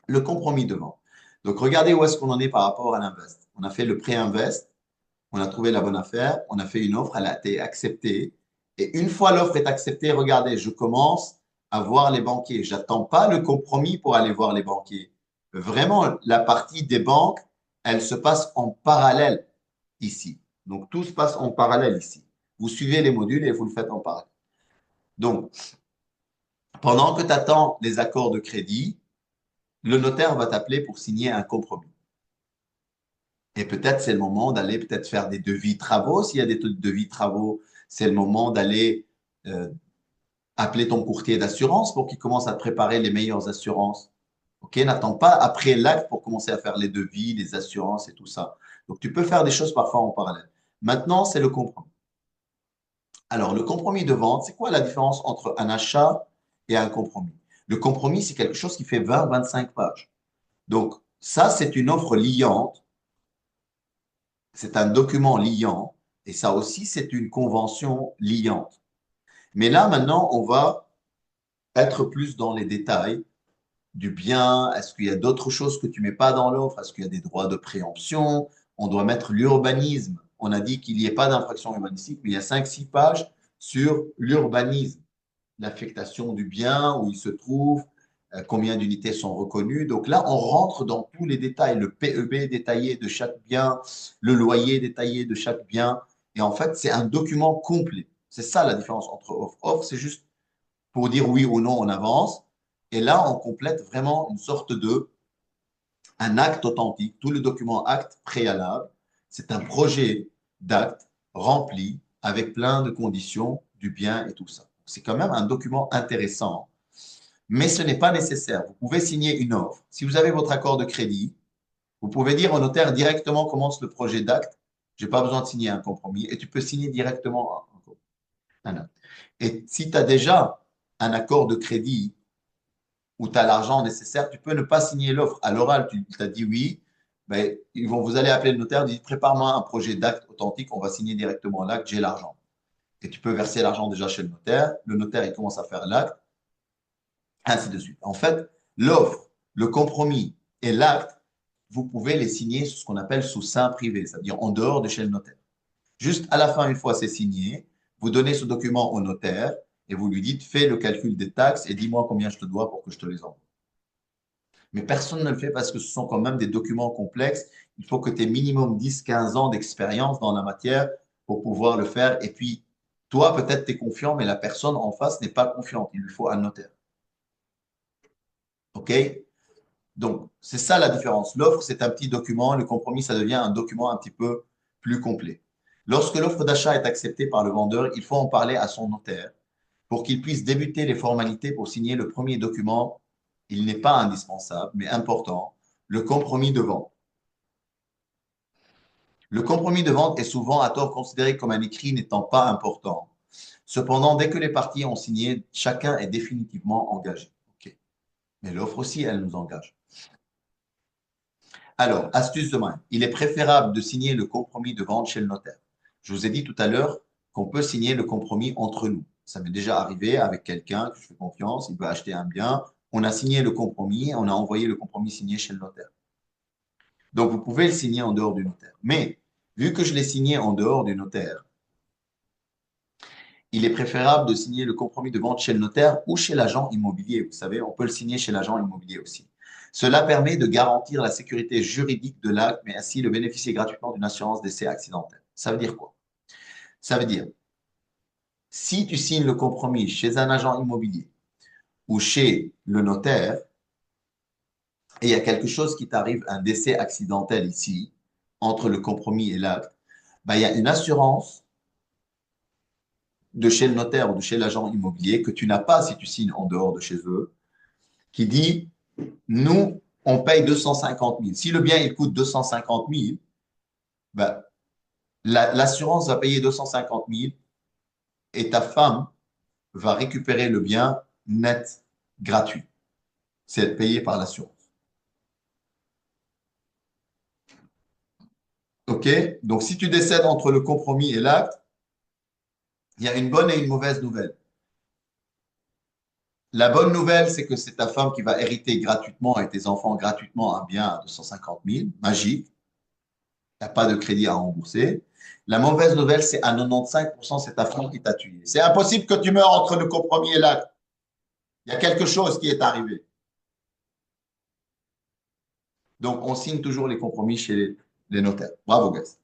Le compromis de vente. Donc, regardez où est-ce qu'on en est par rapport à l'invest. On a fait le pré-invest, on a trouvé la bonne affaire, on a fait une offre, elle a été acceptée. Et une fois l'offre est acceptée, regardez, je commence à voir les banquiers. J'attends pas le compromis pour aller voir les banquiers. Vraiment, la partie des banques, elle se passe en parallèle ici. Donc, tout se passe en parallèle ici. Vous suivez les modules et vous le faites en parallèle. Donc, pendant que tu attends les accords de crédit, le notaire va t'appeler pour signer un compromis. Et peut-être c'est le moment d'aller peut-être faire des devis travaux. S'il y a des devis travaux, c'est le moment d'aller euh, appeler ton courtier d'assurance pour qu'il commence à te préparer les meilleures assurances. OK? N'attends pas après l'acte pour commencer à faire les devis, les assurances et tout ça. Donc, tu peux faire des choses parfois en parallèle. Maintenant, c'est le compromis. Alors, le compromis de vente, c'est quoi la différence entre un achat et un compromis? Le compromis, c'est quelque chose qui fait 20-25 pages. Donc, ça, c'est une offre liante, c'est un document liant, et ça aussi, c'est une convention liante. Mais là, maintenant, on va être plus dans les détails du bien. Est-ce qu'il y a d'autres choses que tu mets pas dans l'offre? Est-ce qu'il y a des droits de préemption? On doit mettre l'urbanisme. On a dit qu'il n'y ait pas d'infraction urbanistique, mais il y a 5-6 pages sur l'urbanisme, l'affectation du bien, où il se trouve, combien d'unités sont reconnues. Donc là, on rentre dans tous les détails, le PEB détaillé de chaque bien, le loyer détaillé de chaque bien. Et en fait, c'est un document complet. C'est ça la différence entre offre. Offre, c'est juste pour dire oui ou non, on avance. Et là, on complète vraiment une sorte de un acte authentique. Tout le document acte préalable, c'est un projet d'acte rempli avec plein de conditions du bien et tout ça. C'est quand même un document intéressant, mais ce n'est pas nécessaire. Vous pouvez signer une offre. Si vous avez votre accord de crédit, vous pouvez dire au notaire directement commence le projet d'acte. Je n'ai pas besoin de signer un compromis et tu peux signer directement un acte. Et si tu as déjà un accord de crédit où tu as l'argent nécessaire, tu peux ne pas signer l'offre. À l'oral, tu as dit oui, mais vous allez appeler le notaire, dites prépare-moi un projet d'acte authentique, on va signer directement l'acte, j'ai l'argent. Et tu peux verser l'argent déjà chez le notaire, il commence à faire l'acte, ainsi de suite. En fait, l'offre, le compromis et l'acte, vous pouvez les signer ce qu'on appelle sous seing privé, c'est-à-dire en dehors de chez le notaire. Juste à la fin, une fois c'est signé, vous donnez ce document au notaire et vous lui dites fais le calcul des taxes et dis-moi combien je te dois pour que je te les envoie. Mais personne ne le fait parce que ce sont quand même des documents complexes. Il faut que tu aies minimum 10-15 ans d'expérience dans la matière pour pouvoir le faire. Et puis, toi, peut-être tu es confiant, mais la personne en face n'est pas confiante. Il lui faut un notaire. OK? Donc, c'est ça la différence. L'offre, c'est un petit document. Le compromis, ça devient un document un petit peu plus complet. Lorsque l'offre d'achat est acceptée par le vendeur, il faut en parler à son notaire pour qu'il puisse débuter les formalités pour signer le premier document. Il n'est pas indispensable, mais important, le compromis de vente. Le compromis de vente est souvent à tort considéré comme un écrit n'étant pas important. Cependant, dès que les parties ont signé, chacun est définitivement engagé. Ok. Mais l'offre aussi, elle nous engage. Alors, astuce de main. Il est préférable de signer le compromis de vente chez le notaire. Je vous ai dit tout à l'heure qu'on peut signer le compromis entre nous. Ça m'est déjà arrivé avec quelqu'un que je fais confiance, il veut acheter un bien. On a signé le compromis, on a envoyé le compromis signé chez le notaire. Donc, vous pouvez le signer en dehors du notaire. Mais, vu que je l'ai signé en dehors du notaire, il est préférable de signer le compromis de vente chez le notaire ou chez l'agent immobilier. Vous savez, on peut le signer chez l'agent immobilier aussi. Cela permet de garantir la sécurité juridique de l'acte, mais ainsi de bénéficier gratuitement d'une assurance décès accidentel. Ça veut dire quoi? Ça veut dire, si tu signes le compromis chez un agent immobilier ou chez le notaire, et il y a quelque chose qui t'arrive, un décès accidentel ici, entre le compromis et l'acte, ben, il y a une assurance de chez le notaire ou de chez l'agent immobilier que tu n'as pas si tu signes en dehors de chez eux, qui dit, nous, on paye 250 000. Si le bien, il coûte 250 000, ben, l'assurance va payer 250 000 et ta femme va récupérer le bien net, gratuit. C'est payé par l'assurance. OK? Donc, si tu décèdes entre le compromis et l'acte, il y a une bonne et une mauvaise nouvelle. La bonne nouvelle, c'est que c'est ta femme qui va hériter gratuitement et tes enfants gratuitement un bien à 250 000, magique. Il n'y a pas de crédit à rembourser. La mauvaise nouvelle, c'est à 95%, c'est ta femme qui t'a tué. C'est impossible que tu meures entre le compromis et l'acte. Il y a quelque chose qui est arrivé. Donc, on signe toujours les compromis chez les notaires. Bravo, guys.